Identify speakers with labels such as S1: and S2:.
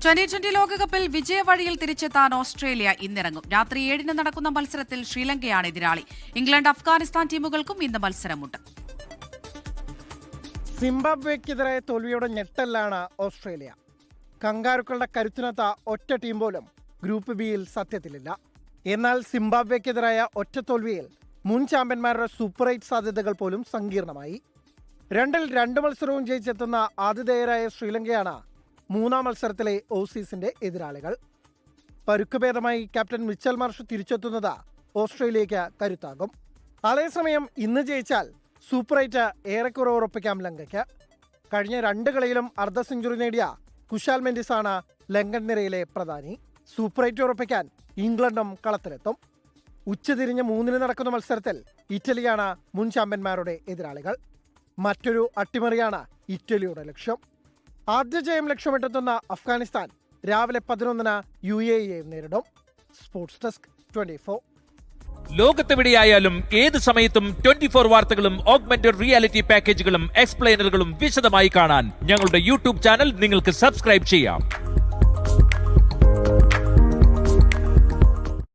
S1: 2020 ലോകകപ്പിൽ വിജയവഴിയിൽ തിരിച്ചെത്താൻ ഓസ്ട്രേലിയ ഇന്നിറങ്ങും. രാത്രി 7-ന് നടക്കുന്ന മത്സരത്തിൽ ശ്രീലങ്കയാണ് എതിരാളി. ഇംഗ്ലണ്ട്, അഫ്ഗാനിസ്ഥാൻ ടീമുകൾക്കും ഇന്ന് മത്സരമുണ്ട്.
S2: സിംബാബ്വേക്കെതിരായ തോൽവിയുടെ ഞെട്ടലാണ് ഓസ്ട്രേലിയ. കങ്കാരുക്കളുടെ കരുത്തിനൊത്ത ഒറ്റ ടീം പോലും ഗ്രൂപ്പ് ബിയിൽ സത്യത്തിലില്ല. എന്നാൽ സിംബാബ്വേക്കെതിരായ ഒറ്റ തോൽവിയിൽ മുൻ ചാമ്പ്യന്മാരുടെ സൂപ്പർ 8 സാധ്യതകൾ പോലും സങ്കീർണമായി. 2-2 മത്സരവും ജയിച്ചെത്തുന്ന ആതിഥേയരായ ശ്രീലങ്കയാണ് മൂന്നാം മത്സരത്തിലെ ഓസീസിന്റെ എതിരാളികൾ. പരുക്കുഭേദമായി ക്യാപ്റ്റൻ മിച്ചൽ മാർഷ് തിരിച്ചെത്തുന്നത് ഓസ്ട്രേലിയയ്ക്ക് കരുത്താകും. അതേസമയം ഇന്ന് ജയിച്ചാൽ സൂപ്പർ 8 ഏറെക്കുറെ ഉറപ്പിക്കാം ലങ്കയ്ക്ക്. കഴിഞ്ഞ 2 കളിയിലും അർദ്ധ സെഞ്ചുറി നേടിയ കുശാൽ മെൻഡിസാണ് ലങ്കൻ നിരയിലെ പ്രധാനി. സൂപ്പർ 8 ഉറപ്പിക്കാൻ ഇംഗ്ലണ്ടും കളത്തിലെത്തും. ഉച്ചതിരിഞ്ഞ് 3-ന് നടക്കുന്ന മത്സരത്തിൽ ഇറ്റലിയാണ് മുൻ ചാമ്പ്യന്മാരുടെ എതിരാളികൾ. മറ്റൊരു അട്ടിമറിയാണ് ഇറ്റലിയുടെ ലക്ഷ്യം. ആദ്യ ജയം ലക്ഷ്യമിട്ടെത്തുന്ന അഫ്ഗാനിസ്ഥാൻ രാവിലെ 11-ന് UAE നേരിടും. Sports desk 24.
S3: ലോകത്തെവിടെയായാലും ഏത് സമയത്തും 24 വാർത്തകളും ഓഗ്മെന്റഡ് റിയാലിറ്റി പാക്കേജുകളും എക്സ്പ്ലെയിനറുകളും വിശദമായി കാണാൻ ഞങ്ങളുടെ യൂട്യൂബ് ചാനൽ നിങ്ങൾക്ക് സബ്സ്ക്രൈബ് ചെയ്യാം.